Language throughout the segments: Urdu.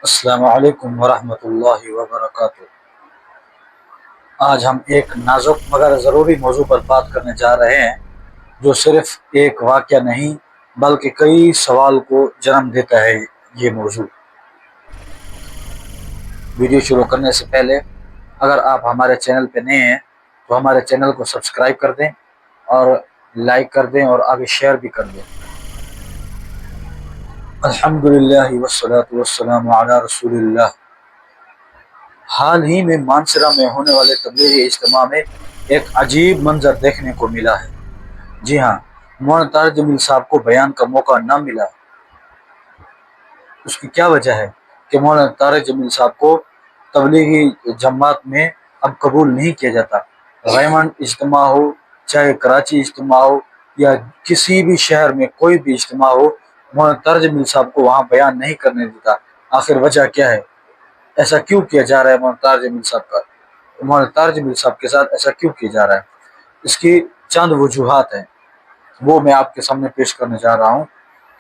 السلام علیکم ورحمۃ اللہ وبرکاتہ۔ آج ہم ایک نازک مگر ضروری موضوع پر بات کرنے جا رہے ہیں جو صرف ایک واقعہ نہیں بلکہ کئی سوال کو جنم دیتا ہے۔ یہ موضوع ویڈیو شروع کرنے سے پہلے اگر آپ ہمارے چینل پہ نئے ہیں تو ہمارے چینل کو سبسکرائب کر دیں اور لائک کر دیں اور آگے شیئر بھی کر دیں۔ الحمدللہ والصلاة والسلام علی رسول اللہ۔ حال ہی میں مانسرا میں ہونے والے تبلیغی اجتماع میں ایک عجیب منظر دیکھنے کو ملا ہے۔ جی ہاں، مولانا طارق جمیل صاحب کو بیان کا موقع نہ ملا۔ اس کی کیا وجہ ہے کہ مولانا طارق جمیل صاحب کو تبلیغی جماعت میں اب قبول نہیں کیا جاتا؟ ریمنڈ اجتماع ہو، چاہے کراچی اجتماع ہو یا کسی بھی شہر میں کوئی بھی اجتماع ہو، مولانا طارق جمیل صاحب کو وہاں بیان نہیں کرنے دیتا۔ آخر وجہ کیا ہے؟ ایسا کیوں کیا جا رہا ہے مولانا طارق جمیل صاحب کا؟ مولانا طارق جمیل صاحب کے ساتھ ایسا کیوں کیا جا رہا ہے؟ اس کی چند وجوہات ہیں، وہ میں آپ کے سامنے پیش کرنے جا رہا ہوں۔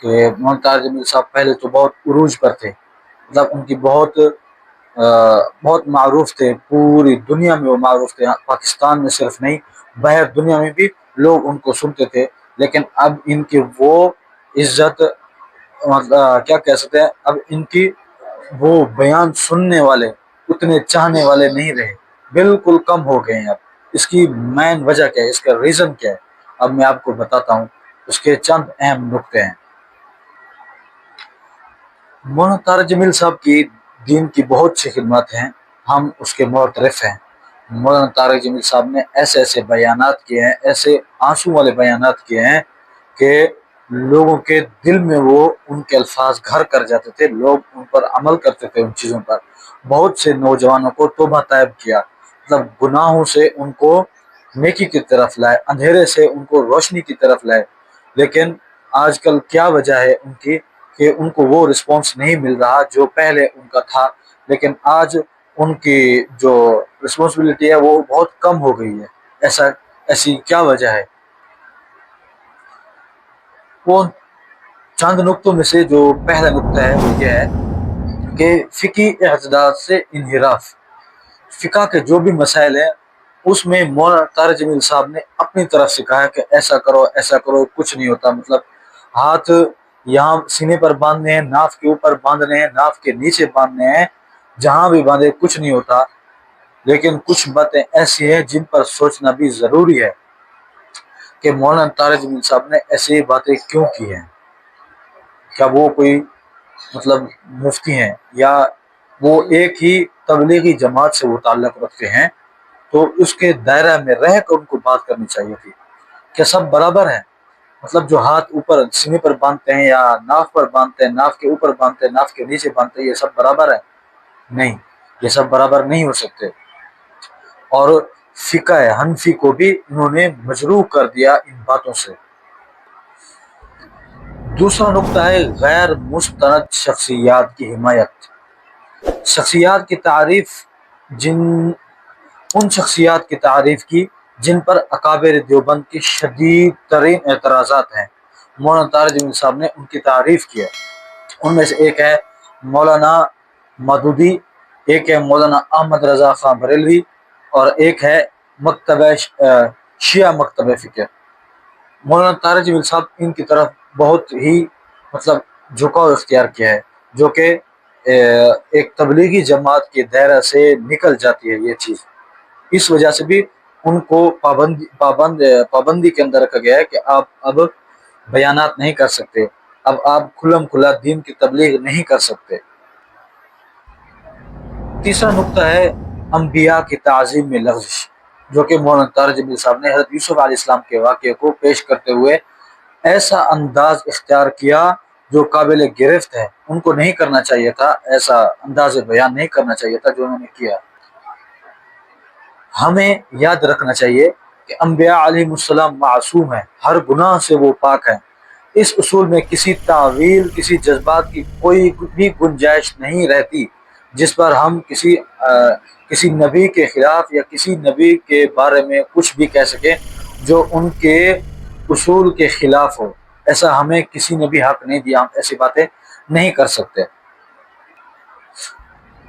کہ مولانا طارق جمیل صاحب پہلے تو بہت عروج پر تھے، مطلب ان کی بہت معروف تھے، پوری دنیا میں وہ معروف تھے، پاکستان میں صرف نہیں باہر دنیا میں بھی لوگ ان کو سنتے تھے۔ لیکن اب ان کی وہ عزت کیا کہہ سکتے ہیں، اب ان کی وہ بیان سننے والے اتنے چاہنے والے نہیں رہے، بالکل کم ہو گئے ہیں۔ اب اس کی مین وجہ کیا ہے، اس کا ریزن کیا ہے، اب میں آپ کو بتاتا ہوں۔ اس کے چند اہم نقطے ہیں۔ مولانا طارق جمیل صاحب کی دین کی بہت سی خدمات ہیں، ہم اس کے معترف ہیں۔ مولانا طارق جمیل صاحب نے ایسے ایسے بیانات کیے ہیں، ایسے آنسو والے بیانات کیے ہیں کہ لوگوں کے دل میں وہ ان کے الفاظ گھر کر جاتے تھے، لوگ ان پر عمل کرتے تھے، ان چیزوں پر۔ بہت سے نوجوانوں کو توبہ طائب کیا، مطلب گناہوں سے ان کو نیکی کی طرف لائے، اندھیرے سے ان کو روشنی کی طرف لائے۔ لیکن آج کل کیا وجہ ہے ان کی کہ ان کو وہ رسپانس نہیں مل رہا جو پہلے ان کا تھا۔ لیکن آج ان کی جو رسپانسبلٹی ہے وہ بہت کم ہو گئی ہے۔ ایسی کیا وجہ ہے؟ وہ چند نقطوں میں سے جو پہلا نقطہ ہے وہ یہ ہے کہ فقہی اعتداد سے انحراف۔ فقہ کے جو بھی مسائل ہیں اس میں مولانا طارق جمیل صاحب نے اپنی طرف سے کہا کہ ایسا کرو ایسا کرو، کچھ نہیں ہوتا، مطلب ہاتھ یہاں سینے پر باندھنے ہیں، ناف کے اوپر باندھنے ہیں، ناف کے نیچے باندھنے ہیں، جہاں بھی باندھے کچھ نہیں ہوتا۔ لیکن کچھ باتیں ایسی ہیں جن پر سوچنا بھی ضروری ہے کہ مولانا طارق جمیل صاحب نے ایسی باتیں کیوں کی ہیں۔ کیا وہ کوئی مطلب مفتی ہیں یا وہ ایک ہی تبلیغی جماعت سے وہ تعلق رکھتے ہیں؟ تو اس کے دائرہ میں رہ کر ان کو بات کرنی چاہیے تھی۔ کیا سب برابر ہیں؟ مطلب جو ہاتھ اوپر سینے پر باندھتے ہیں یا ناف پر باندھتے ہیں، ناف کے اوپر باندھتے ہیں، ناف کے نیچے باندھتے ہیں، یہ سب برابر ہے؟ نہیں، یہ سب برابر نہیں ہو سکتے۔ اور فقہ حنفی کو بھی انہوں نے مجروح کر دیا ان باتوں سے۔ دوسرا نقطہ ہے غیر مستند شخصیات کی حمایت۔ شخصیات کی تعریف ان شخصیات کی تعریف کی جن پر اکابر دیوبند کی شدید ترین اعتراضات ہیں۔ مولانا طارق جمیل صاحب نے ان کی تعریف کی ہے۔ ان میں سے ایک ہے مولانا مودودی، ایک ہے مولانا احمد رضا خان بریلوی، اور ایک ہے مکتبہ شیعہ مکتبہ فکر۔ مولانا طارق جمیل صاحب ان کی طرف بہت ہی مطلب جھکاؤ اختیار کیا ہے، جو کہ ایک تبلیغی جماعت کے دائرہ سے نکل جاتی ہے یہ چیز۔ اس وجہ سے بھی ان کو پابندی کے اندر رکھا گیا ہے کہ آپ اب بیانات نہیں کر سکتے، اب آپ کھلم کھلا دین کی تبلیغ نہیں کر سکتے۔ تیسرا نقطہ ہے انبیاء کی تعظیم میں لغزش، جو کہ مولانا طارق جمیل صاحب نے حضرت یوسف علیہ السلام کے واقعے کو پیش کرتے ہوئے ایسا انداز اختیار کیا جو قابل گرفت ہے۔ ان کو نہیں کرنا چاہیے تھا، ایسا انداز بیان نہیں کرنا چاہیے تھا جو انہوں نے کیا۔ ہمیں یاد رکھنا چاہیے کہ انبیاء علیہ السلام معصوم ہیں، ہر گناہ سے وہ پاک ہیں۔ اس اصول میں کسی تعویل، کسی جذبات کی کوئی بھی گنجائش نہیں رہتی جس پر ہم کسی نبی کے خلاف یا کسی نبی کے بارے میں کچھ بھی کہہ سکیں جو ان کے اصول کے خلاف ہو۔ ایسا ہمیں کسی نے بھی حق نہیں دیا، ہم ایسی باتیں نہیں کر سکتے۔